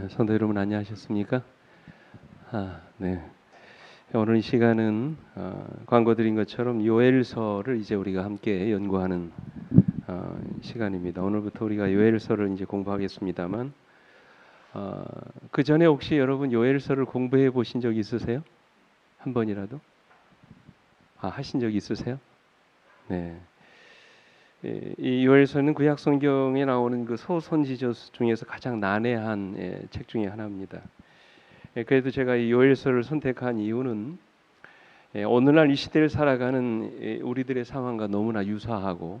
성도 여러분 안녕하셨습니까? 네. 오늘 이 시간은 광고 드린 것처럼 요엘서를 이제 우리가 함께 연구하는 시간입니다. 오늘부터 우리가 요엘서를 이제 공부하겠습니다만 그 전에 혹시 여러분 요엘서를 공부해 보신 적 있으세요? 한 번이라도? 하신 적 있으세요? 네. 이 요엘서는 구약 성경에 나오는 그 소선지서 중에서 가장 난해한 책 중에 하나입니다. 그래도 제가 이 요엘서를 선택한 이유는 오늘날 이 시대를 살아가는 우리들의 상황과 너무나 유사하고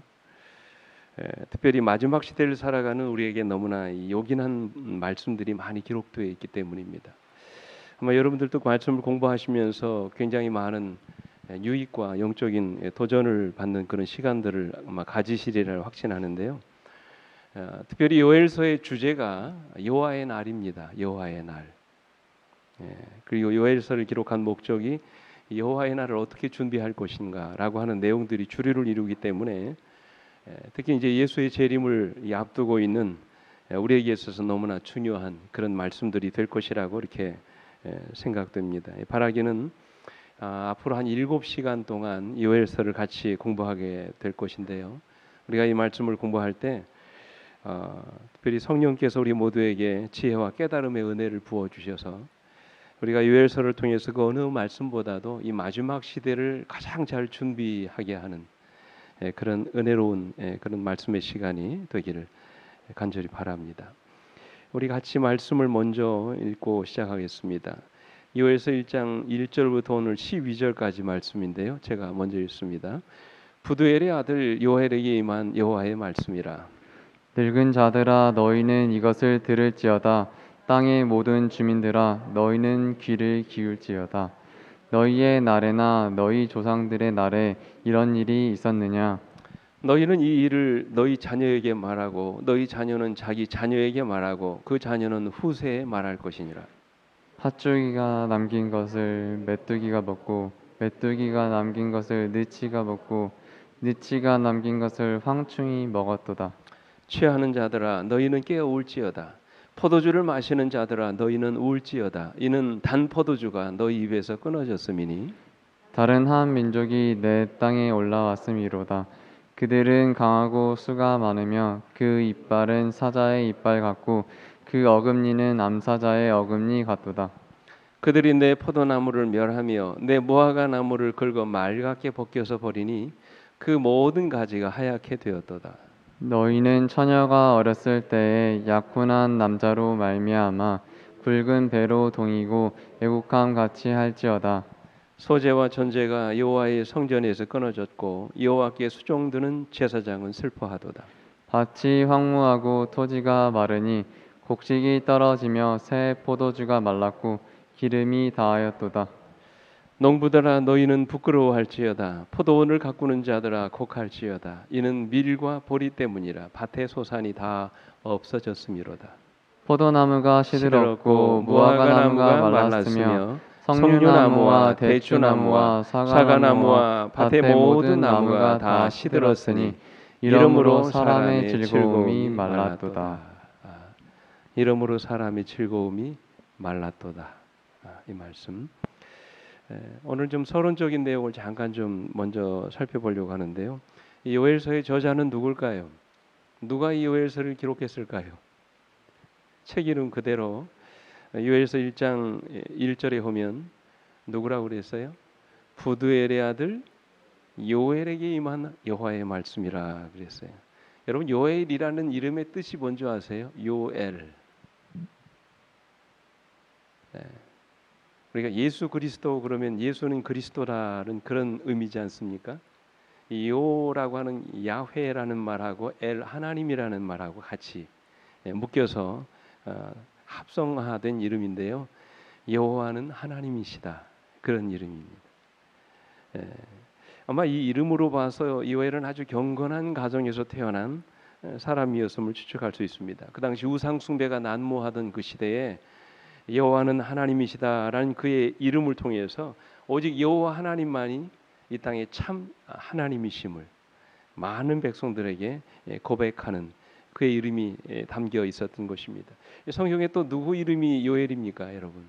특별히 마지막 시대를 살아가는 우리에게 너무나 요긴한 말씀들이 많이 기록되어 있기 때문입니다. 아마 여러분들도 그 말씀을 공부하시면서 굉장히 많은 유익과 영적인 도전을 받는 그런 시간들을 아마 가지시리라 확신하는데요. 특별히 요엘서의 주제가 여호와의 날입니다. 여호와의 날. 그리고 요엘서를 기록한 목적이 여호와의 날을 어떻게 준비할 것인가라고 하는 내용들이 주류를 이루기 때문에 특히 이제 예수의 재림을 앞두고 있는 우리에게 있어서 너무나 중요한 그런 말씀들이 될 것이라고 이렇게 생각됩니다. 바라기는 앞으로 한 7시간 동안 요엘서를 같이 공부하게 될 것인데요. 우리가 이 말씀을 공부할 때 특별히 성령께서 우리 모두에게 지혜와 깨달음의 은혜를 부어 주셔서 우리가 요엘서를 통해서 그 어느 말씀보다도 이 마지막 시대를 가장 잘 준비하게 하는 그런 은혜로운 그런 말씀의 시간이 되기를 간절히 바랍니다. 우리 같이 말씀을 먼저 읽고 시작하겠습니다. 요엘서 1장 1절부터 오늘 12절까지 말씀인데요. 제가 먼저 읽습니다. 부두엘의 아들 요엘에게 임한 여호와의 말씀이라. 늙은 자들아 너희는 이것을 들을지어다. 땅의 모든 주민들아 너희는 귀를 기울지어다. 너희의 날에나 너희 조상들의 날에 이런 일이 있었느냐? 너희는 이 일을 너희 자녀에게 말하고 너희 자녀는 자기 자녀에게 말하고 그 자녀는 후세에 말할 것이니라. 팥죽이가 남긴 것을 메뚜기가 먹고 메뚜기가 남긴 것을 느치가 먹고 느치가 남긴 것을 황충이 먹었도다. 취하는 자들아 너희는 깨어 울지어다. 포도주를 마시는 자들아 너희는 울지어다. 이는 단 포도주가 너희 입에서 끊어졌음이니. 다른 한 민족이 내 땅에 올라왔음이로다. 그들은 강하고 수가 많으며 그 이빨은 사자의 이빨 같고 그 어금니는 암사자의 어금니 같도다. 그들이 내 포도나무를 멸하며 내 무화과 나무를 긁어 말갛게 벗겨서 버리니 그 모든 가지가 하얗게 되었도다. 너희는 처녀가 어렸을 때에 약혼한 남자로 말미암아 굵은 배로 동이고 애국함 같이 할지어다. 소재와 전제가 여호와의 성전에서 끊어졌고 여호와께 수종드는 제사장은 슬퍼하도다. 밭이 황무하고 토지가 마르니 곡식이 떨어지며 새 포도주가 말랐고 기름이 다하였도다. 농부들아 너희는 부끄러워할지어다. 포도원을 가꾸는 자들아 곡할지어다. 이는 밀과 보리 때문이라. 밭의 소산이 다 없어졌음이로다. 포도나무가 시들었고 시들었고 무화과 나무가 말랐으며 석류나무와 대추나무와 사과나무와 밭의 모든 나무가 다 시들었으니 이러므로 사람의 즐거움이 말랐도다. 이러므로 사람의 즐거움이 말랐도다. 이 말씀. 오늘 좀 서론적인 내용을 잠깐 좀 먼저 살펴보려고 하는데요. 이 요엘서의 저자는 누굴까요? 누가 이 요엘서를 기록했을까요? 책 이름 그대로 요엘서 1장 1절에 보면 누구라고 그랬어요? 부두엘의 아들 요엘에게 임한 여호와의 말씀이라 그랬어요. 여러분 요엘이라는 이름의 뜻이 뭔지 아세요? 요엘. 우리가 예수 그리스도 그러면 예수는 그리스도라는 그런 의미지 않습니까? 이 요라고 하는 야훼라는 말하고 엘 하나님이라는 말하고 같이 묶여서 합성화된 이름인데요. 여호와는 하나님이시다. 그런 이름입니다. 아마 이 이름으로 봐서 요엘은 아주 경건한 가정에서 태어난 사람이었음을 추측할 수 있습니다. 그 당시 우상 숭배가 난무하던 그 시대에 여호와는 하나님이시다라는 그의 이름을 통해서 오직 여호와 하나님만이 이 땅에 참 하나님이심을 많은 백성들에게 고백하는 그의 이름이 담겨 있었던 것입니다. 성경에 또 누구 이름이 요엘입니까, 여러분?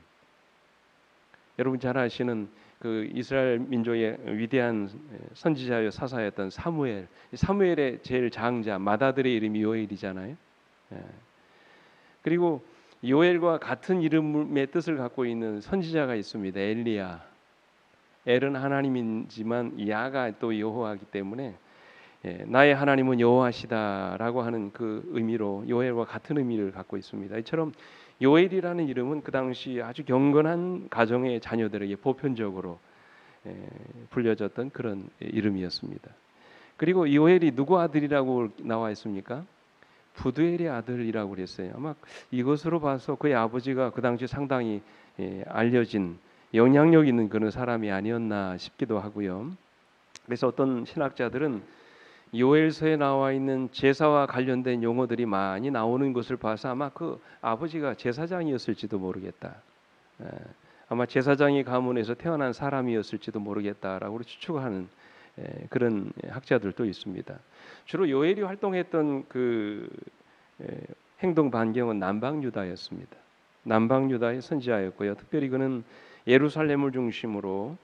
여러분 잘 아시는 그 이스라엘 민족의 위대한 선지자여 사사였던 사무엘. 사무엘의 제일 장자 맏아들의 이름이 요엘이잖아요. 예. 그리고 요엘과 같은 이름의 뜻을 갖고 있는 선지자가 있습니다. 엘리야. 엘은 하나님이지만 야가 또 여호와이기 때문에 나의 하나님은 여호와시다라고 하는 그 의미로 요엘과 같은 의미를 갖고 있습니다. 이처럼 요엘이라는 이름은 그 당시 아주 경건한 가정의 자녀들에게 보편적으로 불려졌던 그런 이름이었습니다. 그리고 요엘이 누구 아들이라고 나와 있습니까? 부두엘의 아들이라고 그랬어요. 아마 이것으로 봐서 그의 아버지가 그 당시 상당히 알려진 영향력 있는 그런 사람이 아니었나 싶기도 하고요. 그래서 어떤 신학자들은 요엘서에 나와 있는 제사와 관련된 용어들이 많이 나오는 것을 봐서 아마 그 아버지가 제사장이었을지도 모르겠다. 아마 제사장의 가문에서 태어난 사람이었을지도 모르겠다라고 추측하는 그런 학자들도 있습니다. 주로 요엘이 활동했던 그 행동 반경은 남방 유다였습니다. 남방 유다의 선지자였고요. 특별히 그는 예루살렘을 중심으로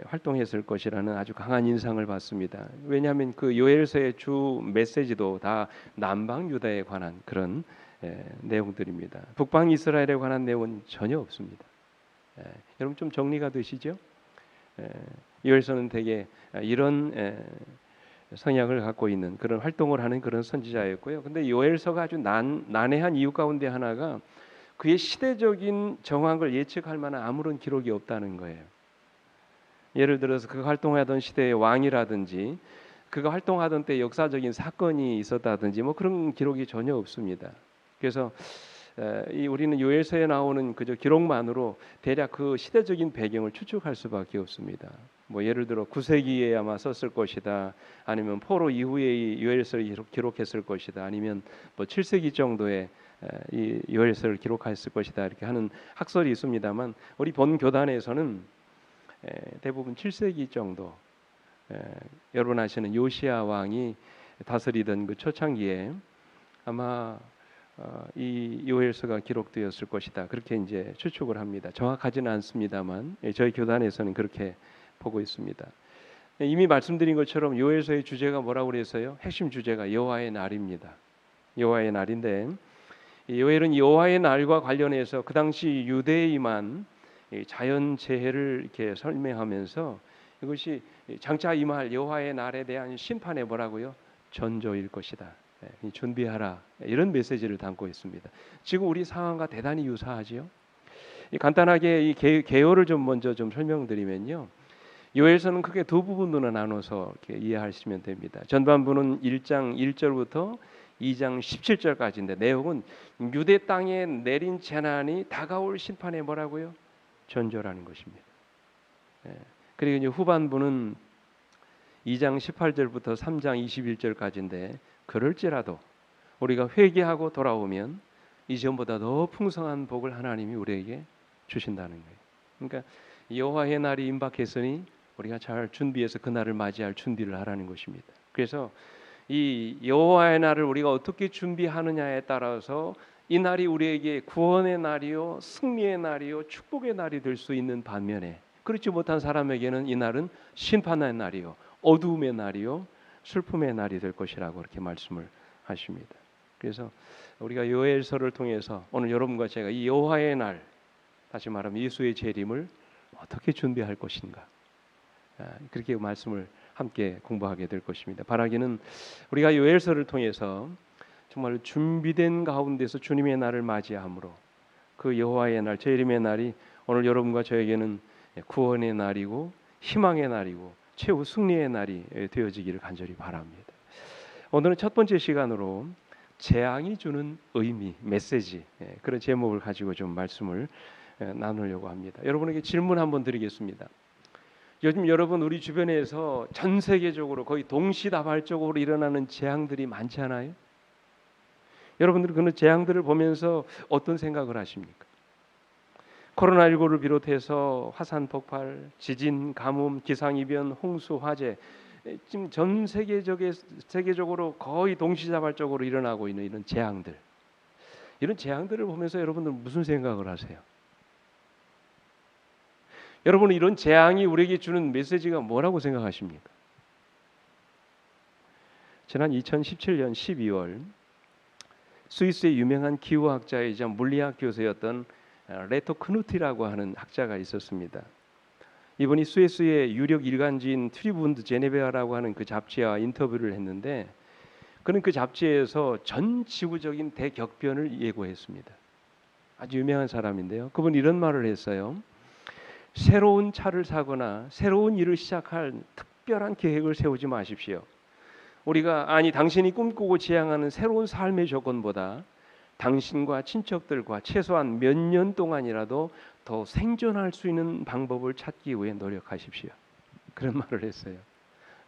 활동했을 것이라는 아주 강한 인상을 받습니다. 왜냐하면 그 요엘서의 주 메시지도 다 남방 유다에 관한 그런 내용들입니다. 북방 이스라엘에 관한 내용은 전혀 없습니다. 여러분 좀 정리가 되시죠? 요엘서는 대개 이런 성향을 갖고 있는 그런 활동을 하는 그런 선지자였고요. 근데 요엘서가 아주 난해한 이유 가운데 하나가 그의 시대적인 정황을 예측할 만한 아무런 기록이 없다는 거예요. 예를 들어서 그가 활동하던 시대의 왕이라든지 그가 활동하던 때 역사적인 사건이 있었다든지 뭐 그런 기록이 전혀 없습니다. 그래서 우리는 요엘서에 나오는 그저 기록만으로 대략 그 시대적인 배경을 추측할 수밖에 없습니다. 뭐 예를 들어 9세기에 아마 썼을 것이다. 아니면 포로 이후에 요엘서를 기록했을 것이다. 아니면 뭐 7세기 정도에 이 요엘서를 기록했을 것이다. 이렇게 하는 학설이 있습니다만 우리 본 교단에서는 대부분 7세기 정도 여러분 아시는 요시야 왕이 다스리던 그 초창기에 아마 이 요엘서가 기록되었을 것이다. 그렇게 이제 추측을 합니다. 정확하지는 않습니다만 저희 교단에서는 그렇게 보고 있습니다. 이미 말씀드린 것처럼 요엘서의 주제가 뭐라고 그랬어요? 핵심 주제가 여호와의 날입니다. 여호와의 날인데 요엘은 여호와의 날과 관련해서 그 당시 유대인만 자연 재해를 이렇게 설명하면서 이것이 장차 임할 여호와의 날에 대한 심판에 뭐라고요? 전조일 것이다. 준비하라. 이런 메시지를 담고 있습니다. 지금 우리 상황과 대단히 유사하지요. 간단하게 이 개요를 좀 먼저 좀 설명드리면요. 요엘서는 크게 두 부분으로 나눠서 이렇게 이해하시면 됩니다. 전반부는 1장 1절부터 2장 17절까지인데 내용은 유대 땅에 내린 재난이 다가올 심판에 뭐라고요? 전조라는 것입니다. 그리고 이제 후반부는 2장 18절부터 3장 21절까지인데 그럴지라도 우리가 회개하고 돌아오면 이전보다 더 풍성한 복을 하나님이 우리에게 주신다는 거예요. 그러니까 여호와의 날이 임박했으니 우리가 잘 준비해서 그 날을 맞이할 준비를 하라는 것입니다. 그래서 이 여호와의 날을 우리가 어떻게 준비하느냐에 따라서 이 날이 우리에게 구원의 날이요, 승리의 날이요, 축복의 날이 될 수 있는 반면에 그렇지 못한 사람에게는 이 날은 심판의 날이요, 어두움의 날이요, 슬픔의 날이 될 것이라고 그렇게 말씀을 하십니다. 그래서 우리가 요엘서를 통해서 오늘 여러분과 제가 이 여호와의 날, 다시 말하면 예수의 재림을 어떻게 준비할 것인가, 그렇게 말씀을 함께 공부하게 될 것입니다. 바라기는 우리가 요엘서를 통해서 정말 준비된 가운데서 주님의 날을 맞이함으로 그 여호와의 날, 재림의 날이 오늘 여러분과 저에게는 구원의 날이고 희망의 날이고 최후 승리의 날이 되어지기를 간절히 바랍니다. 오늘은 첫 번째 시간으로 재앙이 주는 의미, 메시지, 그런 제목을 가지고 좀 말씀을 나누려고 합니다. 여러분에게 질문 한번 드리겠습니다. 요즘 여러분 우리 주변에서 전 세계적으로 거의 동시다발적으로 일어나는 재앙들이 많지 않아요? 여러분들은 그런 재앙들을 보면서 어떤 생각을 하십니까? 코로나19를 비롯해서 화산 폭발, 지진, 가뭄, 기상이변, 홍수, 화재, 지금 전 세계적으로 거의 동시다발적으로 일어나고 있는 이런 재앙들을 보면서 여러분들 무슨 생각을 하세요? 여러분은 이런 재앙이 우리에게 주는 메시지가 뭐라고 생각하십니까? 지난 2017년 12월 스위스의 유명한 기후학자이자 물리학 교수였던 레토 크누티라고 하는 학자가 있었습니다. 이분이 스위스의 유력 일간지인 트리분드 제네베아라고 하는 그 잡지와 인터뷰를 했는데, 그는 그 잡지에서 전 지구적인 대격변을 예고했습니다. 아주 유명한 사람인데요. 그분이 이런 말을 했어요. 새로운 차를 사거나 새로운 일을 시작할 특별한 계획을 세우지 마십시오. 당신이 꿈꾸고 지향하는 새로운 삶의 조건보다 당신과 친척들과 최소한 몇 년 동안이라도 더 생존할 수 있는 방법을 찾기 위해 노력하십시오. 그런 말을 했어요.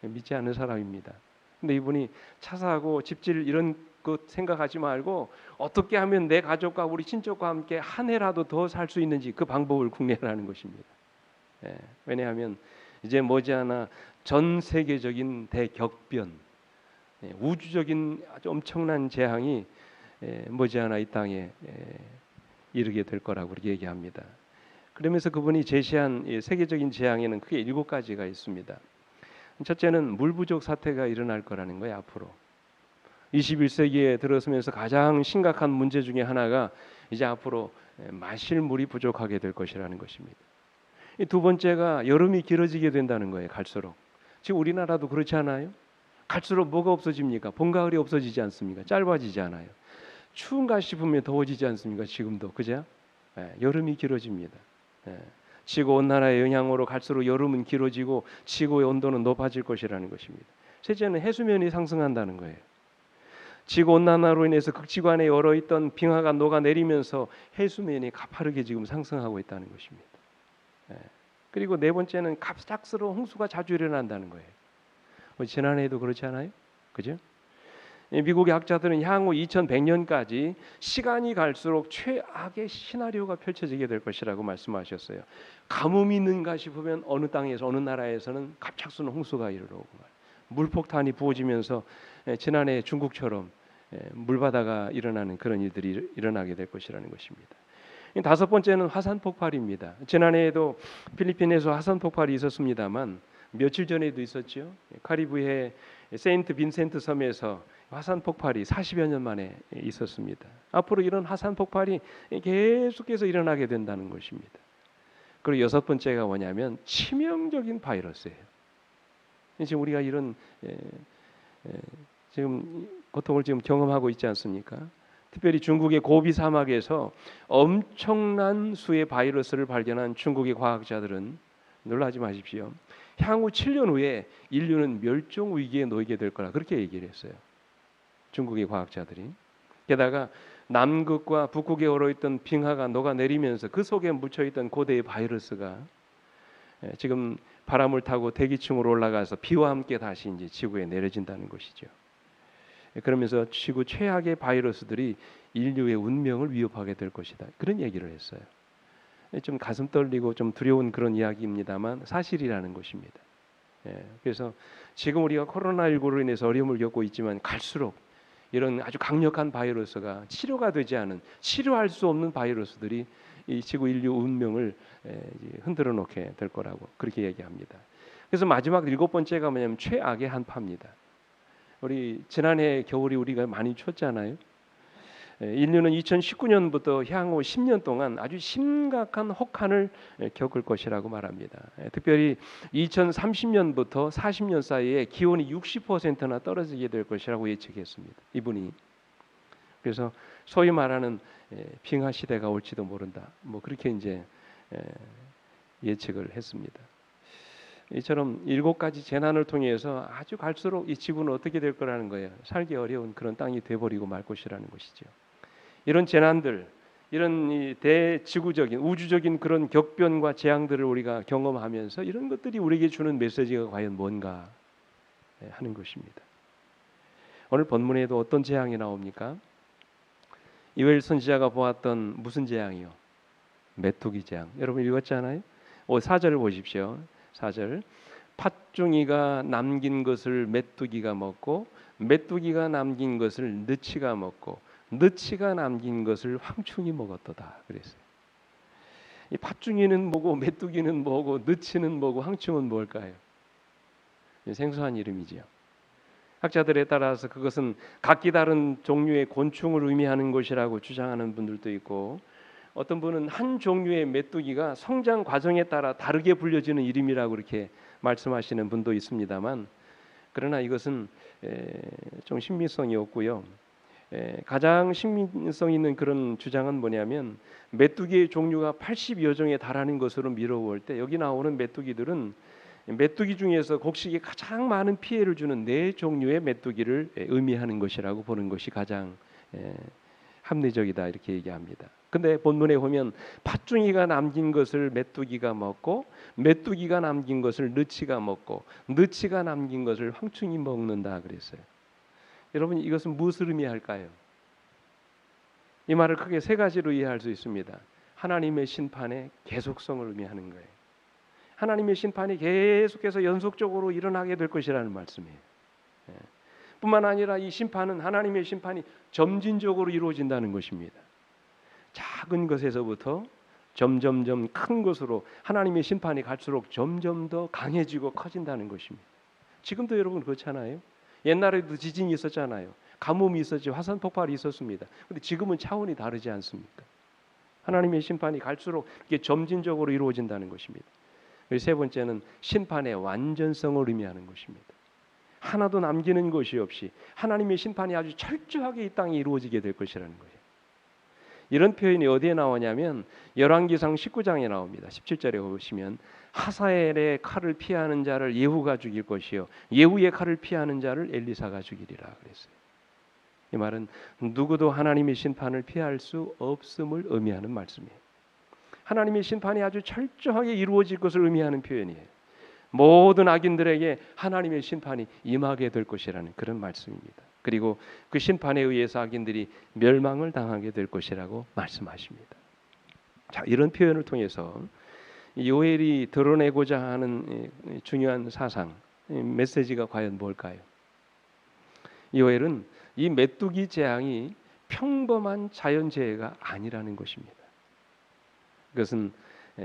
믿지 않는 사람입니다. 근데 이분이 차 사고 집질 이런 것 생각하지 말고 어떻게 하면 내 가족과 우리 친척과 함께 한 해라도 더 살 수 있는지 그 방법을 국내라는 것입니다. 왜냐하면 이제 머지않아 전 세계적인 대격변, 우주적인 아주 엄청난 재앙이 머지않아 이 땅에 이르게 될 거라고 그렇게 얘기합니다. 그러면서 그분이 제시한 세계적인 재앙에는 크게 7가지가 있습니다. 첫째는 물 부족 사태가 일어날 거라는 거예요. 앞으로 21세기에 들어서면서 가장 심각한 문제 중에 하나가 이제 앞으로 마실 물이 부족하게 될 것이라는 것입니다. 두 번째가 여름이 길어지게 된다는 거예요. 갈수록. 지금 우리나라도 그렇지 않아요? 갈수록 뭐가 없어집니까? 봄, 가을이 없어지지 않습니까? 짧아지지 않아요. 추운가 싶으면 더워지지 않습니까? 지금도. 그죠? 여름이 길어집니다. 지구온난화의 영향으로 갈수록 여름은 길어지고 지구의 온도는 높아질 것이라는 것입니다. 셋째는 해수면이 상승한다는 거예요. 지구온난화로 인해서 극지관에 얼어있던 빙하가 녹아내리면서 해수면이 가파르게 지금 상승하고 있다는 것입니다. 그리고 네 번째는 갑작스러운 홍수가 자주 일어난다는 거예요. 지난해에도 그렇지 않아요? 그죠? 미국의 학자들은 향후 2100년까지 시간이 갈수록 최악의 시나리오가 펼쳐지게 될 것이라고 말씀하셨어요. 가뭄이 있는가 싶으면 어느 땅에서 어느 나라에서는 갑작스러운 홍수가 일어나고 물폭탄이 부어지면서 지난해 중국처럼 물바다가 일어나는 그런 일들이 일어나게 될 것이라는 것입니다. 다섯 번째는 화산 폭발입니다. 지난해에도 필리핀에서 화산 폭발이 있었습니다만 며칠 전에도 있었죠. 카리브해 세인트 빈센트 섬에서 화산 폭발이 40여 년 만에 있었습니다. 앞으로 이런 화산 폭발이 계속해서 일어나게 된다는 것입니다. 그리고 여섯 번째가 뭐냐면 치명적인 바이러스예요. 지금 우리가 이런 지금 고통을 지금 경험하고 있지 않습니까? 특별히 중국의 고비 사막에서 엄청난 수의 바이러스를 발견한 중국의 과학자들은 놀라지 마십시오. 향후 7년 후에 인류는 멸종 위기에 놓이게 될 거라 그렇게 얘기를 했어요. 중국의 과학자들이. 게다가 남극과 북극에 얼어있던 빙하가 녹아내리면서 그 속에 묻혀있던 고대의 바이러스가 지금 바람을 타고 대기층으로 올라가서 비와 함께 다시 이제 지구에 내려진다는 것이죠. 그러면서 지구 최악의 바이러스들이 인류의 운명을 위협하게 될 것이다. 그런 얘기를 했어요. 좀 가슴 떨리고 좀 두려운 그런 이야기입니다만 사실이라는 것입니다. 그래서 지금 우리가 코로나19로 인해서 어려움을 겪고 있지만 갈수록 이런 아주 강력한 바이러스가 치료가 되지 않은 치료할 수 없는 바이러스들이 이 지구 인류 운명을 흔들어 놓게 될 거라고 그렇게 얘기합니다. 그래서 마지막 7번째가 뭐냐면 최악의 한파입니다. 우리 지난해 겨울이 우리가 많이 춥잖아요. 인류는 2019년부터 향후 10년 동안 아주 심각한 혹한을 겪을 것이라고 말합니다. 특별히 2030년부터 40년 사이에 기온이 60%나 떨어지게 될 것이라고 예측했습니다. 이분이. 그래서 소위 말하는 빙하 시대가 올지도 모른다. 뭐 그렇게 이제 예측을 했습니다. 이처럼 7가지 재난을 통해서 아주 갈수록 이 지구는 어떻게 될 거라는 거예요. 살기 어려운 그런 땅이 돼버리고 말 것이라는 것이죠. 이런 재난들, 이런 이 대지구적인 우주적인 그런 격변과 재앙들을 우리가 경험하면서 이런 것들이 우리에게 주는 메시지가 과연 뭔가 하는 것입니다. 오늘 본문에도 어떤 재앙이 나옵니까? 이웰 선지자가 보았던 무슨 재앙이요? 메뚜기 재앙. 여러분 읽었잖아요. 4절을 보십시오. 4절. 팥종이가 남긴 것을 메뚜기가 먹고 메뚜기가 남긴 것을 느치가 먹고 느치가 남긴 것을 황충이 먹었도다 그랬어요. 이 팥종이는 뭐고 메뚜기는 뭐고 느치는 뭐고 황충은 뭘까요? 생소한 이름이지요. 학자들에 따라서 그것은 각기 다른 종류의 곤충을 의미하는 것이라고 주장하는 분들도 있고, 어떤 분은 한 종류의 메뚜기가 성장 과정에 따라 다르게 불려지는 이름이라고 이렇게 말씀하시는 분도 있습니다만, 그러나 이것은 좀 신빙성이 없고요. 가장 신빙성 있는 그런 주장은 뭐냐면, 메뚜기의 종류가 80여 종에 달하는 것으로 미뤄볼 때 여기 나오는 메뚜기들은 메뚜기 중에서 곡식에 가장 많은 피해를 주는 4종류의 메뚜기를 의미하는 것이라고 보는 것이 가장 합리적이다 이렇게 얘기합니다. 근데 본문에 보면 팥종이가 남긴 것을 메뚜기가 먹고 메뚜기가 남긴 것을 느치가 먹고 느치가 남긴 것을 황충이 먹는다 그랬어요. 여러분, 이것은 무엇을 의미할까요? 이 말을 크게 3가지로 이해할 수 있습니다. 하나님의 심판의 계속성을 의미하는 거예요. 하나님의 심판이 계속해서 연속적으로 일어나게 될 것이라는 말씀이에요. 뿐만 아니라 이 심판은, 하나님의 심판이 점진적으로 이루어진다는 것입니다. 작은 것에서부터 점점점 큰 것으로 하나님의 심판이 갈수록 점점 더 강해지고 커진다는 것입니다. 지금도 여러분 그렇잖아요. 옛날에도 지진이 있었잖아요. 가뭄이 있었지, 화산 폭발이 있었습니다. 그런데 지금은 차원이 다르지 않습니까? 하나님의 심판이 갈수록 이게 점진적으로 이루어진다는 것입니다. 그리고 3번째는 심판의 완전성을 의미하는 것입니다. 하나도 남기는 것이 없이 하나님의 심판이 아주 철저하게 이 땅에 이루어지게 될 것이라는 거예요. 이런 표현이 어디에 나오냐면 열왕기상 19장에 나옵니다. 17절에 보시면 하사엘의 칼을 피하는 자를 예후가 죽일 것이요 예후의 칼을 피하는 자를 엘리사가 죽이리라 그랬어요. 이 말은 누구도 하나님의 심판을 피할 수 없음을 의미하는 말씀이에요. 하나님의 심판이 아주 철저하게 이루어질 것을 의미하는 표현이에요. 모든 악인들에게 하나님의 심판이 임하게 될 것이라는 그런 말씀입니다. 그리고 그 심판에 의해서 악인들이 멸망을 당하게 될 것이라고 말씀하십니다. 자, 이런 표현을 통해서 요엘이 드러내고자 하는 중요한 사상, 메시지가 과연 뭘까요? 요엘은 이 메뚜기 재앙이 평범한 자연재해가 아니라는 것입니다. 그것은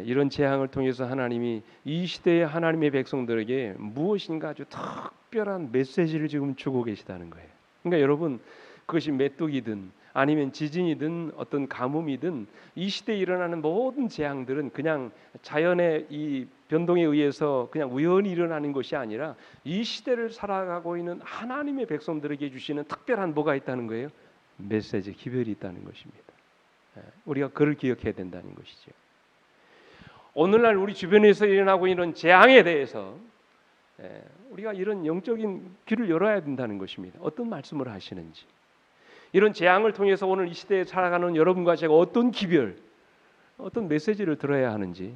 이런 재앙을 통해서 하나님이 이 시대의 하나님의 백성들에게 무엇인가 아주 특별한 메시지를 지금 주고 계시다는 거예요. 그러니까 여러분, 그것이 메뚜기든 아니면 지진이든 어떤 가뭄이든 이 시대에 일어나는 모든 재앙들은 그냥 자연의 이 변동에 의해서 그냥 우연히 일어나는 것이 아니라 이 시대를 살아가고 있는 하나님의 백성들에게 주시는 특별한 뭐가 있다는 거예요? 메시지, 기별이 있다는 것입니다. 우리가 그를 기억해야 된다는 것이죠. 오늘날 우리 주변에서 일어나고 있는 재앙에 대해서 우리가 이런 영적인 귀를 열어야 된다는 것입니다. 어떤 말씀을 하시는지, 이런 재앙을 통해서 오늘 이 시대에 살아가는 여러분과 제가 어떤 기별, 어떤 메시지를 들어야 하는지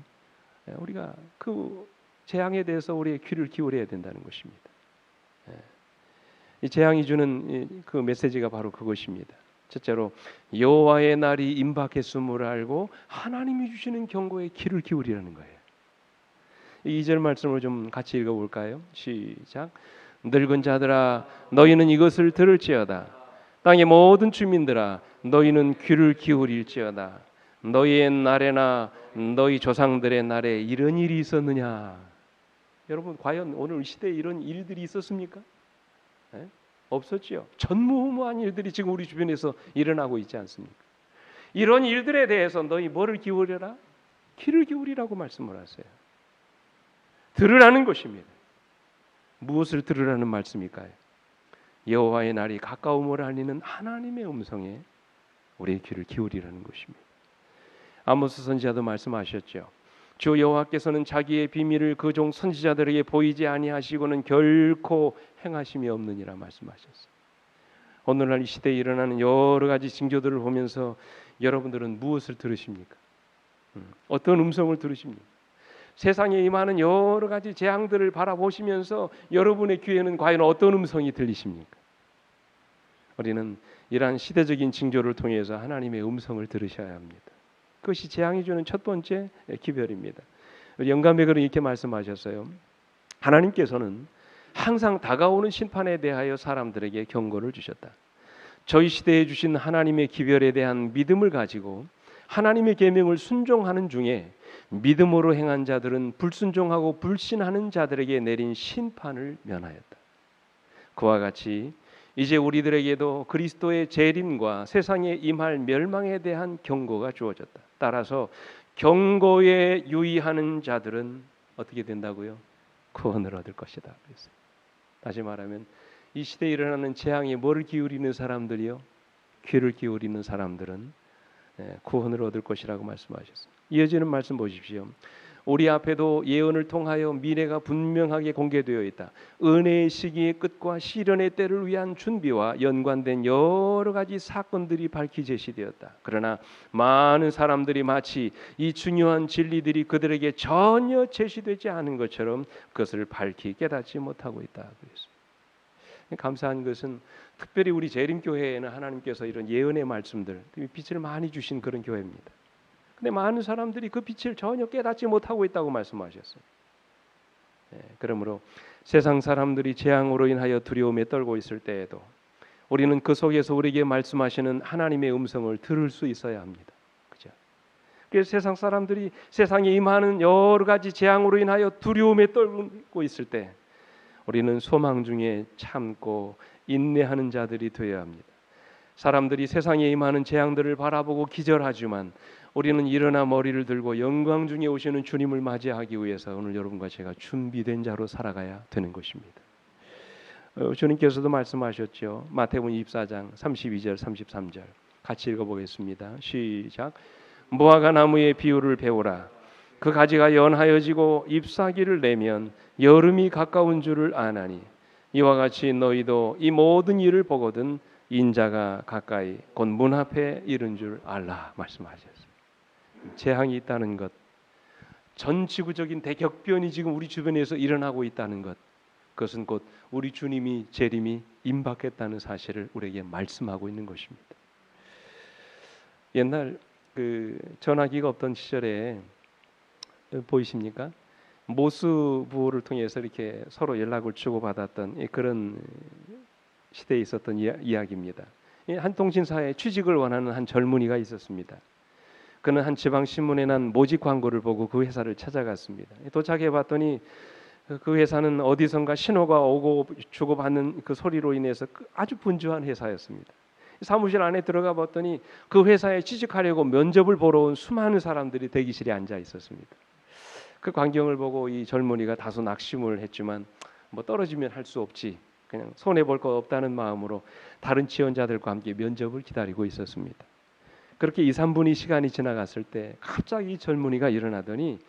우리가 그 재앙에 대해서 우리의 귀를 기울여야 된다는 것입니다. 이 재앙이 주는 그 메시지가 바로 그것입니다. 첫째로 여호와의 날이 임박했음을 알고 하나님이 주시는 경고에 귀를 기울이라는 거예요. 2절 말씀을 좀 같이 읽어볼까요? 시작. 늙은 자들아 너희는 이것을 들을지어다. 땅의 모든 주민들아 너희는 귀를 기울일지어다. 너희의 날에나 너희 조상들의 날에 이런 일이 있었느냐? 여러분, 과연 오늘 시대에 이런 일들이 있었습니까? 네? 없었지요. 전무후무한 일들이 지금 우리 주변에서 일어나고 있지 않습니까? 이런 일들에 대해서 너희 뭐를 기울여라? 귀를 기울이라고 말씀을 하세요. 들으라는 것입니다. 무엇을 들으라는 말씀일까요? 여호와의 날이 가까움을 알리는 하나님의 음성에 우리의 귀를 기울이라는 것입니다. 아모스 선지자도 말씀하셨죠. 주 여호와께서는 자기의 비밀을 그 종 선지자들에게 보이지 아니하시고는 결코 행하심이 없느니라 말씀하셨어요. 오늘날 이 시대에 일어나는 여러 가지 징조들을 보면서 여러분들은 무엇을 들으십니까? 어떤 음성을 들으십니까? 세상에 임하는 여러 가지 재앙들을 바라보시면서 여러분의 귀에는 과연 어떤 음성이 들리십니까? 우리는 이러한 시대적인 징조를 통해서 하나님의 음성을 들으셔야 합니다. 그것이 재앙이 주는 첫 번째 기별입니다. 영감백은 이렇게 말씀하셨어요. 하나님께서는 항상 다가오는 심판에 대하여 사람들에게 경고를 주셨다. 저희 시대에 주신 하나님의 기별에 대한 믿음을 가지고 하나님의 계명을 순종하는 중에 믿음으로 행한 자들은 불순종하고 불신하는 자들에게 내린 심판을 면하였다. 그와 같이 이제 우리들에게도 그리스도의 재림과 세상에 임할 멸망에 대한 경고가 주어졌다. 따라서 경고에 유의하는 자들은 어떻게 된다고요? 구원을 얻을 것이다. 그랬어요. 다시 말하면 이 시대에 일어나는 재앙에 뭐를 기울이는 사람들이요? 귀를 기울이는 사람들은 구원을 얻을 것이라고 말씀하셨습니다. 이어지는 말씀 보십시오. 우리 앞에도 예언을 통하여 미래가 분명하게 공개되어 있다. 은혜의 시기의 끝과 시련의 때를 위한 준비와 연관된 여러 가지 사건들이 밝히 제시되었다. 그러나 많은 사람들이 마치 이 중요한 진리들이 그들에게 전혀 제시되지 않은 것처럼 그것을 밝히 깨닫지 못하고 있다. 그랬습니다. 감사한 것은 특별히 우리 재림교회에는 하나님께서 이런 예언의 말씀들, 빛을 많이 주신 그런 교회입니다. 근데 많은 사람들이 그 빛을 전혀 깨닫지 못하고 있다고 말씀하셨어요. 그러므로 세상 사람들이 재앙으로 인하여 두려움에 떨고 있을 때에도 우리는 그 속에서 우리에게 말씀하시는 하나님의 음성을 들을 수 있어야 합니다. 그죠? 그래서 세상 사람들이 세상에 임하는 여러 가지 재앙으로 인하여 두려움에 떨고 있을 때 우리는 소망 중에 참고 인내하는 자들이 되어야 합니다. 사람들이 세상에 임하는 재앙들을 바라보고 기절하지만 우리는 일어나 머리를 들고 영광 중에 오시는 주님을 맞이하기 위해서 오늘 여러분과 제가 준비된 자로 살아가야 되는 것입니다. 주님께서도 말씀하셨죠. 마태복음 24장 32절 33절 같이 읽어보겠습니다. 시작. 무화과 나무의 비유를 배우라. 그 가지가 연하여지고 잎사귀를 내면 여름이 가까운 줄을 아나니 이와 같이 너희도 이 모든 일을 보거든 인자가 가까이 곧 문 앞에 이른 줄 알라 말씀하셨어요. 재앙이 있다는 것, 전 지구적인 대격변이 지금 우리 주변에서 일어나고 있다는 것, 그것은 곧 우리 주님이 재림이 임박했다는 사실을 우리에게 말씀하고 있는 것입니다. 옛날 그 전화기가 없던 시절에 보이십니까? 모스 부호를 통해서 이렇게 서로 연락을 주고받았던 그런 시대에 있었던 이야기입니다. 한 통신사에 취직을 원하는 한 젊은이가 있었습니다. 그는 한 지방 신문에 난 모집 광고를 보고 그 회사를 찾아갔습니다. 도착해 봤더니 그 회사는 어디선가 신호가 오고 주고받는 그 소리로 인해서 아주 분주한 회사였습니다. 사무실 안에 들어가 봤더니 그 회사에 취직하려고 면접을 보러 온 수많은 사람들이 대기실에 앉아 있었습니다. 그 광경을 보고 이 젊은이가 다소 낙심을 했지만 뭐 떨어지면 할 수 없지, 그냥 손해 볼 거 없다는 마음으로 다른 지원자들과 함께 면접을 기다리고 있었습니다. 그렇게 2, 3분이 시간이 지나갔을 때 갑자기 이 젊은이가 일어나더니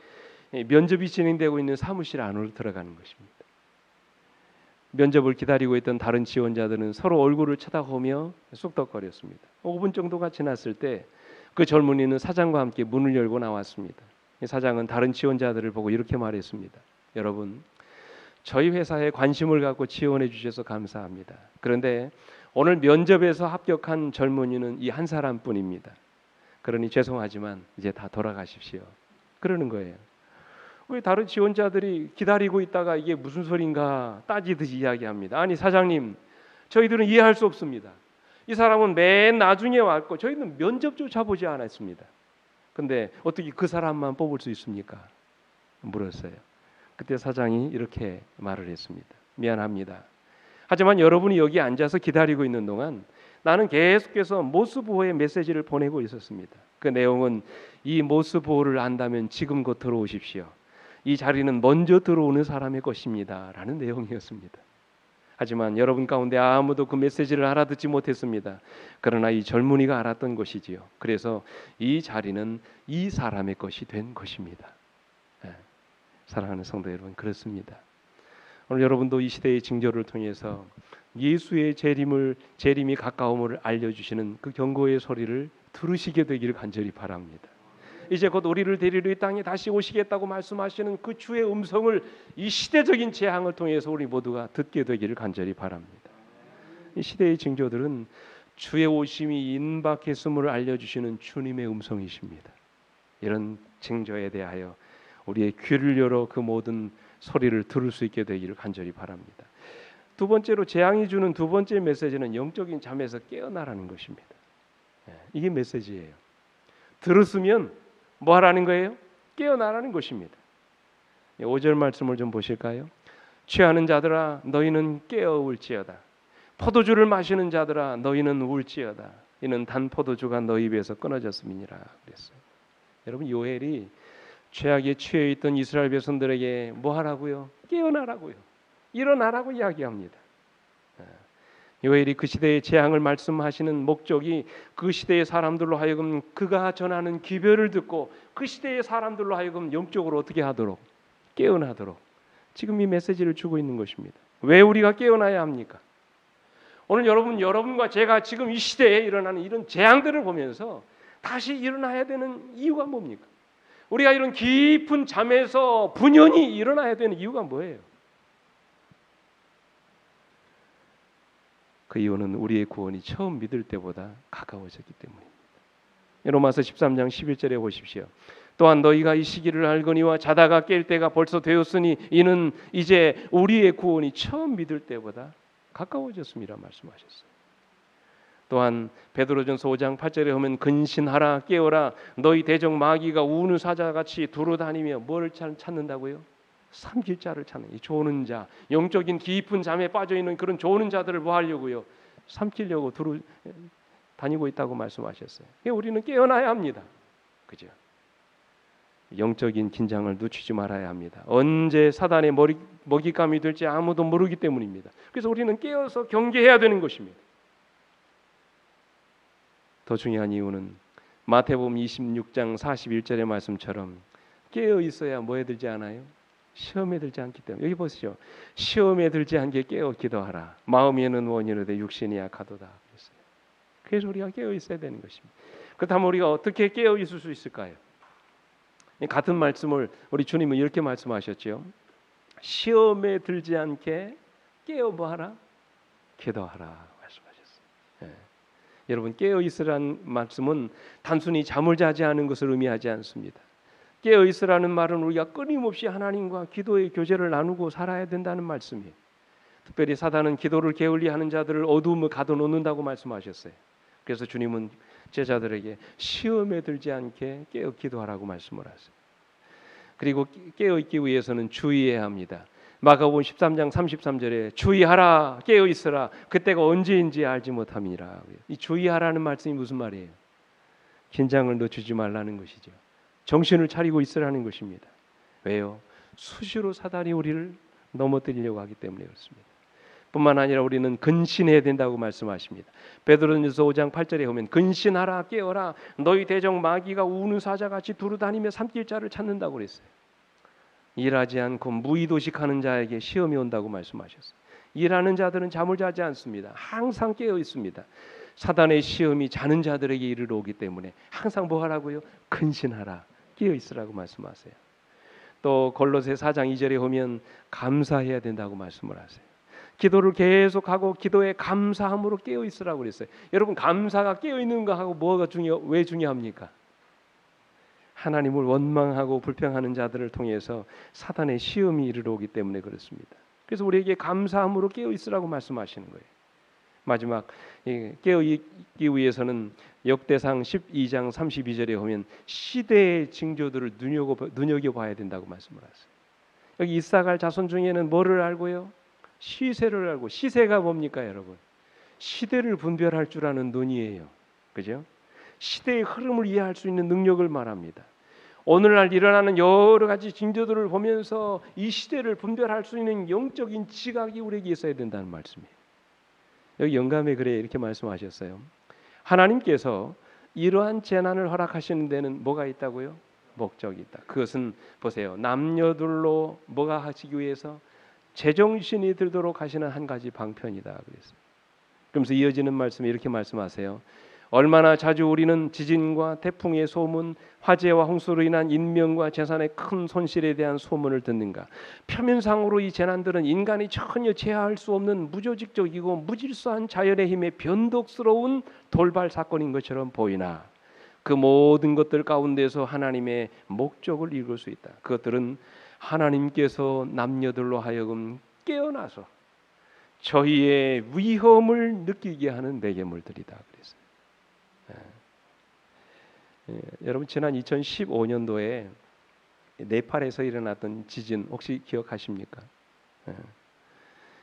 면접이 진행되고 있는 사무실 안으로 들어가는 것입니다. 면접을 기다리고 있던 다른 지원자들은 서로 얼굴을 쳐다보며 쑥덕거렸습니다. 5분 정도가 지났을 때 그 젊은이는 사장과 함께 문을 열고 나왔습니다. 사장은 다른 지원자들을 보고 이렇게 말했습니다. 여러분, 저희 회사에 관심을 갖고 지원해 주셔서 감사합니다. 그런데 오늘 면접에서 합격한 젊은이는 이 한 사람뿐입니다. 그러니 죄송하지만 이제 다 돌아가십시오. 그러는 거예요. 왜 다른 지원자들이 기다리고 있다가 이게 무슨 소린가 따지듯이 이야기합니다. 아니 사장님, 저희들은 이해할 수 없습니다. 이 사람은 맨 나중에 왔고 저희는 면접조차 보지 않았습니다. 근데 어떻게 그 사람만 뽑을 수 있습니까? 물었어요. 그때 사장이 이렇게 말을 했습니다. 미안합니다. 하지만 여러분이 여기 앉아서 기다리고 있는 동안 나는 계속해서 모스부호의 메시지를 보내고 있었습니다. 그 내용은 이 모스부호를 안다면 지금 곧 들어오십시오. 이 자리는 먼저 들어오는 사람의 것입니다. 라는 내용이었습니다. 하지만 여러분 가운데 아무도 그 메시지를 알아듣지 못했습니다. 그러나 이 젊은이가 알았던 것이지요. 그래서 이 자리는 이 사람의 것이 된 것입니다. 사랑하는 성도 여러분, 그렇습니다. 오늘 여러분도 이 시대의 징조를 통해서 예수의 재림이 가까움을 알려주시는 그 경고의 소리를 들으시게 되기를 간절히 바랍니다. 이제 곧 우리를 데리러 이 땅에 다시 오시겠다고 말씀하시는 그 주의 음성을 이 시대적인 재앙을 통해서 우리 모두가 듣게 되기를 간절히 바랍니다. 이 시대의 징조들은 주의 오심이 임박했음을 알려주시는 주님의 음성이십니다. 이런 징조에 대하여 우리의 귀를 열어 그 모든 소리를 들을 수 있게 되기를 간절히 바랍니다. 두 번째로 재앙이 주는 두 번째 메시지는 영적인 잠에서 깨어나라는 것입니다. 이게 메시지예요. 들었으면 뭐 하라는 거예요? 깨어나라는 것입니다. 5절 말씀을 좀 보실까요? 취하는 자들아 너희는 깨어울지어다. 포도주를 마시는 자들아 너희는 울지어다. 이는 단 포도주가 너희 입에서 끊어졌음이니라 그랬어요. 여러분 요엘이 죄악에 취해 있던 이스라엘 백성들에게 뭐 하라고요? 깨어나라고요. 일어나라고 이야기합니다. 요엘이 그 시대의 재앙을 말씀하시는 목적이 그 시대의 사람들로 하여금 그가 전하는 기별을 듣고 그 시대의 사람들로 하여금 영적으로 어떻게 하도록 깨어나도록 지금 이 메시지를 주고 있는 것입니다. 왜 우리가 깨어나야 합니까? 오늘 여러분과 제가 지금 이 시대에 일어나는 이런 재앙들을 보면서 다시 일어나야 되는 이유가 뭡니까? 우리가 이런 깊은 잠에서 분연히 일어나야 되는 이유가 뭐예요? 그 이유는 우리의 구원이 처음 믿을 때보다 가까워졌기 때문입니다. 로마서 13장 11절에 보십시오. 또한 너희가 이 시기를 알거니와 자다가 깰 때가 벌써 되었으니 이는 이제 우리의 구원이 처음 믿을 때보다 가까워졌습니다 말씀하셨어요. 또한 베드로전서 5장 8절에 보면 근신하라 깨어라 너희 대적 마귀가 우는 사자같이 두루다니며 뭘 찾는다고요? 삼킬 자를 찾는 이 조는 자, 영적인 깊은 잠에 빠져 있는 그런 조는 자들을 뭐 하려고요? 삼키려고 다니고 있다고 말씀하셨어요. 우리는 깨어나야 합니다. 그죠? 영적인 긴장을 늦추지 말아야 합니다. 언제 사단의 먹잇감이 될지 아무도 모르기 때문입니다. 그래서 우리는 깨어서 경계해야 되는 것입니다. 더 중요한 이유는 마태복음 26장 41절의 말씀처럼 깨어 있어야 뭐에 들지 않아요? 시험에 들지 않기 때문에. 여기 보시죠. 시험에 들지 않게 깨어 기도하라. 마음에는 원이로되 육신이 약하도다. 그래서 우리가 깨어 있어야 되는 것입니다. 그렇다면 우리가 어떻게 깨어 있을 수 있을까요? 같은 말씀을 우리 주님은 이렇게 말씀하셨죠. 시험에 들지 않게 깨어 뭐하라? 기도하라 말씀하셨어요. 여러분 깨어 있으라는 말씀은 단순히 잠을 자지 않은 것을 의미하지 않습니다. 깨어 있으라는 말은 우리가 끊임없이 하나님과 기도의 교제를 나누고 살아야 된다는 말씀이에요. 특별히 사단은 기도를 게을리하는 자들을 어두움에 가둬놓는다고 말씀하셨어요. 그래서 주님은 제자들에게 시험에 들지 않게 깨어 기도하라고 말씀을 하세요. 그리고 깨어 있기 위해서는 주의해야 합니다. 마가복음 13장 33절에 주의하라 깨어 있으라 그때가 언제인지 알지 못함이라. 이 주의하라는 말씀이 무슨 말이에요? 긴장을 늦추지 말라는 것이죠. 정신을 차리고 있으라는 것입니다. 왜요? 수시로 사단이 우리를 넘어뜨리려고 하기 때문에 그렇습니다. 뿐만 아니라 우리는 근신해야 된다고 말씀하십니다. 베드로전서 5장 8절에 보면 근신하라 깨어라 너희 대적 마귀가 우는 사자같이 두루다니며 삼킬 자를 찾는다고 그랬어요. 일하지 않고 무의도식하는 자에게 시험이 온다고 말씀하셨어요. 일하는 자들은 잠을 자지 않습니다. 항상 깨어 있습니다. 사단의 시험이 자는 자들에게 이르러 오기 때문에 항상 뭐 하라고요? 근신하라 깨어 있으라고 말씀하세요. 또 골로새 4장 2절에 보면 감사해야 된다고 말씀을 하세요. 기도를 계속하고 기도에 감사함으로 깨어 있으라고 그랬어요. 여러분 감사가 깨어 있는 거 하고 왜 중요합니까? 하나님을 원망하고 불평하는 자들을 통해서 사단의 시험이 이르러 오기 때문에 그렇습니다. 그래서 우리에게 감사함으로 깨어 있으라고 말씀하시는 거예요. 마지막 깨어 있기 위해서는 역대상 12장 32절에 보면 시대의 징조들을 눈여겨봐야 된다고 말씀을 하세요. 여기 이사갈 자손 중에는 뭐를 알고요? 시세를 알고. 시세가 뭡니까 여러분? 시대를 분별할 줄 아는 눈이에요. 그죠? 시대의 흐름을 이해할 수 있는 능력을 말합니다. 오늘날 일어나는 여러 가지 징조들을 보면서 이 시대를 분별할 수 있는 영적인 지각이 우리에게 있어야 된다는 말씀이에요. 여기 영감의 글에 이렇게 말씀하셨어요. 하나님께서 이러한 재난을 허락하시는 데는 뭐가 있다고요? 목적이 있다. 그것은 보세요. 남녀들로 뭐가 하시기 위해서 제정신이 들도록 하시는 한 가지 방편이다 그랬어요. 그러면서 이어지는 말씀에 이렇게 말씀하세요. 얼마나 자주 우리는 지진과 태풍의 소문, 화재와 홍수로 인한 인명과 재산의 큰 손실에 대한 소문을 듣는가. 표면상으로 이 재난들은 인간이 전혀 제어할 수 없는 무조직적이고 무질서한 자연의 힘에 변덕스러운 돌발 사건인 것처럼 보이나 그 모든 것들 가운데서 하나님의 목적을 이룰 수 있다. 그것들은 하나님께서 남녀들로 하여금 깨어나서 저희의 위험을 느끼게 하는 매개물들이다 그랬어요. 여러분 지난 2015년도에 네팔에서 일어났던 지진 혹시 기억하십니까?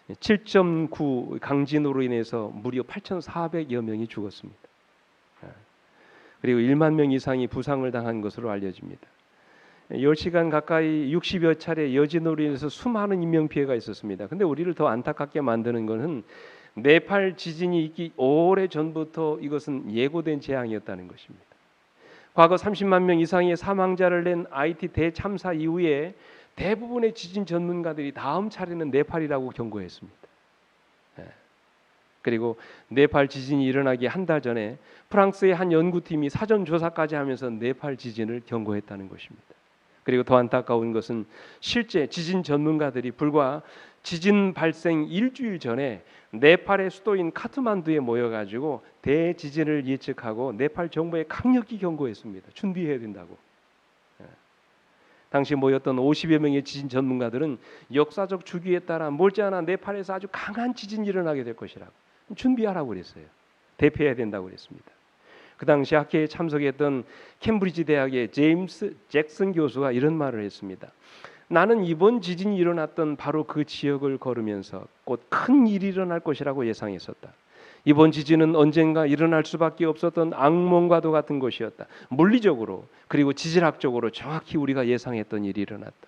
7.9 강진으로 인해서 무려 8,400여 명이 죽었습니다. 그리고 1만 명 이상이 부상을 당한 것으로 알려집니다. 10시간 가까이 60여 차례 여진으로 인해서 수많은 인명피해가 있었습니다. 근데 우리를 더 안타깝게 만드는 것은 네팔 지진이 있기 오래전부터 이것은 예고된 재앙이었다는 것입니다. 과거 30만 명 이상의 사망자를 낸 IT 대참사 이후에 대부분의 지진 전문가들이 다음 차례는 네팔이라고 경고했습니다. 그리고 네팔 지진이 일어나기 한 달 전에 프랑스의 한 연구팀이 사전 조사까지 하면서 네팔 지진을 경고했다는 것입니다. 그리고 더 안타까운 것은 실제 지진 전문가들이 불과 지진 발생 일주일 전에 네팔의 수도인 카트만두에 모여가지고 대지진을 예측하고 네팔 정부에 강력히 경고했습니다. 준비해야 된다고. 당시 모였던 50여 명의 지진 전문가들은 역사적 주기에 따라 못지않아 네팔에서 아주 강한 지진이 일어나게 될 것이라고 준비하라고 그랬어요. 대피해야 된다고 그랬습니다. 그 당시 학회에 참석했던 캠브리지 대학의 제임스 잭슨 교수가 이런 말을 했습니다. 나는 이번 지진이 일어났던 바로 그 지역을 걸으면서 곧 큰 일이 일어날 것이라고 예상했었다. 이번 지진은 언젠가 일어날 수밖에 없었던 악몽과도 같은 것이었다. 물리적으로 그리고 지질학적으로 정확히 우리가 예상했던 일이 일어났다.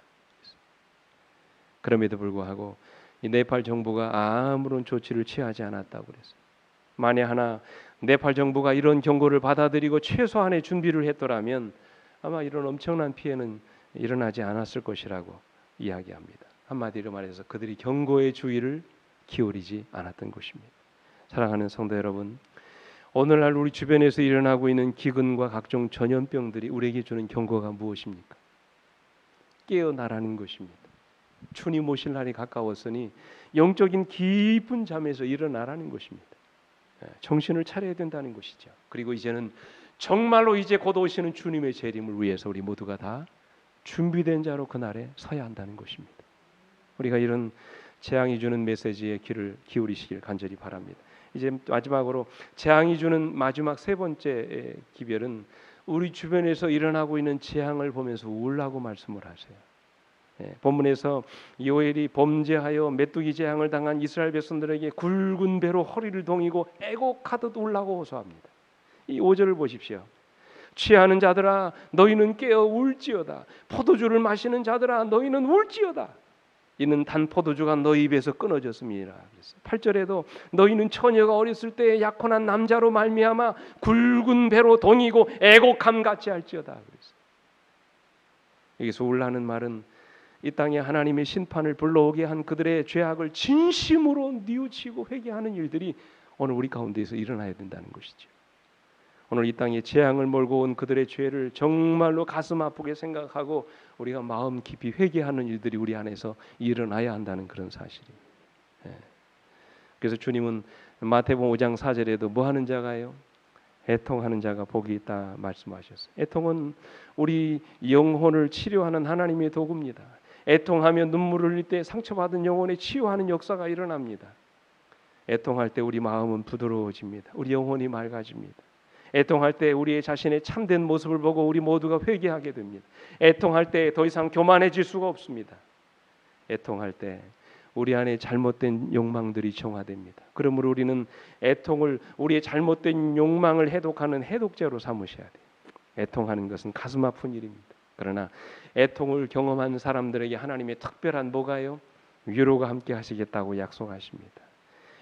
그럼에도 불구하고 이 네팔 정부가 아무런 조치를 취하지 않았다고 그랬어요. 만에 하나 네팔 정부가 이런 경고를 받아들이고 최소한의 준비를 했더라면 아마 이런 엄청난 피해는 일어나지 않았을 것이라고 이야기합니다. 한마디로 말해서 그들이 경고의 주의를 기울이지 않았던 것입니다. 사랑하는 성도 여러분, 오늘날 우리 주변에서 일어나고 있는 기근과 각종 전염병들이 우리에게 주는 경고가 무엇입니까? 깨어나라는 것입니다. 주님 오실 날이 가까웠으니 영적인 깊은 잠에서 일어나라는 것입니다. 정신을 차려야 된다는 것이죠. 그리고 이제는 정말로 이제 곧 오시는 주님의 재림을 위해서 우리 모두가 다 준비된 자로 그날에 서야 한다는 것입니다. 우리가 이런 재앙이 주는 메시지에 귀를 기울이시길 간절히 바랍니다. 이제 마지막으로 재앙이 주는 마지막 세 번째 기별은 우리 주변에서 일어나고 있는 재앙을 보면서 울라고 말씀을 하세요. 본문에서 요엘이 범죄하여 메뚜기 재앙을 당한 이스라엘 백성들에게 굵은 배로 허리를 동이고 애곡하듯 울라고 호소합니다. 이 5절을 보십시오. 취하는 자들아 너희는 깨어 울지어다. 포도주를 마시는 자들아 너희는 울지어다. 이는 단 포도주가 너희 입에서 끊어졌음이라. 8절에도 너희는 처녀가 어렸을 때에 약혼한 남자로 말미암아 굵은 배로 동이고 애곡함 같이 할지어다. 여기서 울라는 말은 이 땅에 하나님의 심판을 불러오게 한 그들의 죄악을 진심으로 뉘우치고 회개하는 일들이 오늘 우리 가운데에서 일어나야 된다는 것이죠. 오늘 이 땅에 재앙을 몰고 온 그들의 죄를 정말로 가슴 아프게 생각하고 우리가 마음 깊이 회개하는 일들이 우리 안에서 일어나야 한다는 그런 사실입니다. 그래서 주님은 마태복음 5장 4절에도 뭐 하는 자가요? 애통하는 자가 복이 있다 말씀하셨어요. 애통은 우리 영혼을 치료하는 하나님의 도구입니다. 애통하며 눈물을 흘릴 때 상처받은 영혼에 치유하는 역사가 일어납니다. 애통할 때 우리 마음은 부드러워집니다. 우리 영혼이 맑아집니다. 애통할 때 우리의 자신의 참된 모습을 보고 우리 모두가 회개하게 됩니다. 애통할 때 더 이상 교만해질 수가 없습니다. 애통할 때 우리 안에 잘못된 욕망들이 정화됩니다. 그러므로 우리는 애통을 우리의 잘못된 욕망을 해독하는 해독제로 삼으셔야 돼요. 애통하는 것은 가슴 아픈 일입니다. 그러나 애통을 경험한 사람들에게 하나님의 특별한 뭐가요? 위로가 함께 하시겠다고 약속하십니다.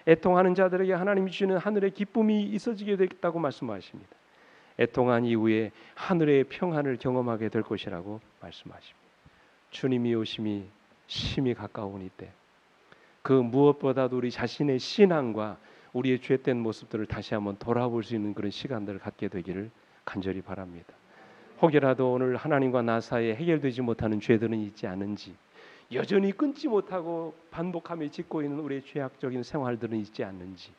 애통하는 자들에게 하나님이 주시는 하늘의 기쁨이 있어지게 되겠다고 말씀하십니다. 애통한 이후에 하늘의 평안을 경험하게 될 것이라고 말씀하십니다. 주님이 오심이 심히 가까운 이때 그 무엇보다도 우리 자신의 신앙과 우리의 죄된 모습들을 다시 한번 돌아볼 수 있는 그런 시간들을 갖게 되기를 간절히 바랍니다. 혹여라도 오늘 하나님과 나 사이에 해결되지 못하는 죄들은 있지 않은지, 여전히 끊지 못하고 반복하며 짓고 있는 우리의 죄악적인 생활들은 있지 않는지,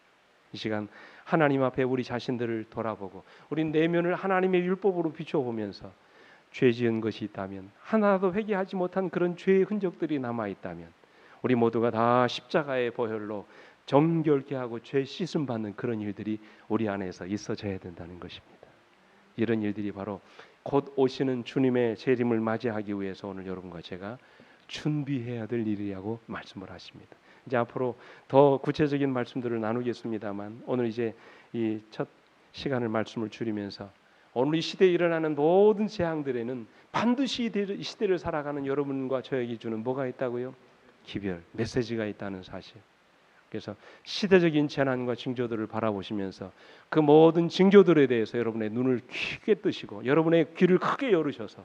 이 시간 하나님 앞에 우리 자신들을 돌아보고 우리 내면을 하나님의 율법으로 비춰보면서 죄 지은 것이 있다면, 하나도 회개하지 못한 그런 죄의 흔적들이 남아 있다면, 우리 모두가 다 십자가의 보혈로 정결케 하고 죄 씻음 받는 그런 일들이 우리 안에서 있어져야 된다는 것입니다. 이런 일들이 바로 곧 오시는 주님의 재림을 맞이하기 위해서 오늘 여러분과 제가 준비해야 될 일이라고 말씀을 하십니다. 이제 앞으로 더 구체적인 말씀들을 나누겠습니다만, 오늘 이제 이 첫 시간을 말씀을 줄이면서 오늘 이 시대에 일어나는 모든 재앙들에는 반드시 이 시대를 살아가는 여러분과 저에게 주는 뭐가 있다고요? 기별, 메시지가 있다는 사실. 그래서 시대적인 재난과 징조들을 바라보시면서 그 모든 징조들에 대해서 여러분의 눈을 크게 뜨시고 여러분의 귀를 크게 열으셔서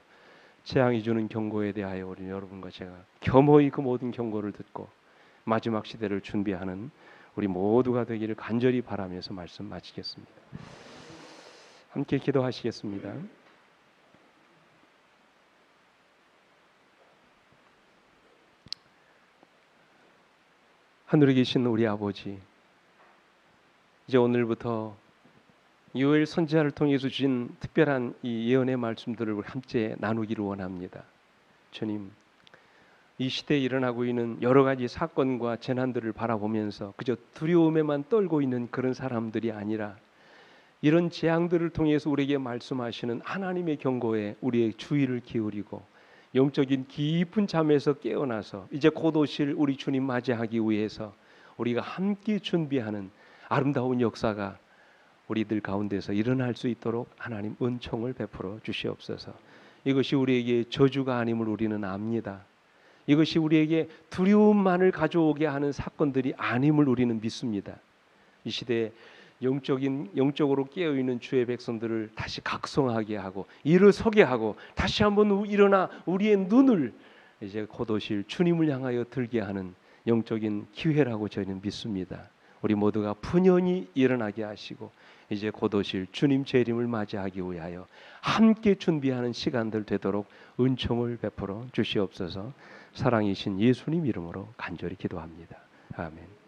재앙이 주는 경고에 대하여 우리 여러분과 제가 겸허히 그 모든 경고를 듣고 마지막 시대를 준비하는 우리 모두가 되기를 간절히 바라면서 말씀 마치겠습니다. 함께 기도하시겠습니다. 하늘에 계신 우리 아버지, 이제 오늘부터 요엘 선지자를 통해서 주신 특별한 이 예언의 말씀들을 함께 나누기를 원합니다. 주님, 이 시대에 일어나고 있는 여러 가지 사건과 재난들을 바라보면서 그저 두려움에만 떨고 있는 그런 사람들이 아니라 이런 재앙들을 통해서 우리에게 말씀하시는 하나님의 경고에 우리의 주의를 기울이고 영적인 깊은 잠에서 깨어나서 이제 곧 오실 우리 주님 맞이하기 위해서 우리가 함께 준비하는 아름다운 역사가 우리들 가운데서 일어날 수 있도록 하나님 은총을 베풀어 주시옵소서. 이것이 우리에게 저주가 아님을 우리는 압니다. 이것이 우리에게 두려움만을 가져오게 하는 사건들이 아님을 우리는 믿습니다. 이 시대에 영적으로 깨어있는 주의 백성들을 다시 각성하게 하고 일어서게 하고 다시 한번 일어나 우리의 눈을 이제 곧 오실 주님을 향하여 들게 하는 영적인 기회라고 저희는 믿습니다. 우리 모두가 푸념히 일어나게 하시고 이제 곧 오실 주님 재림을 맞이하기 위하여 함께 준비하는 시간들 되도록 은총을 베풀어 주시옵소서. 사랑이신 예수님 이름으로 간절히 기도합니다. 아멘.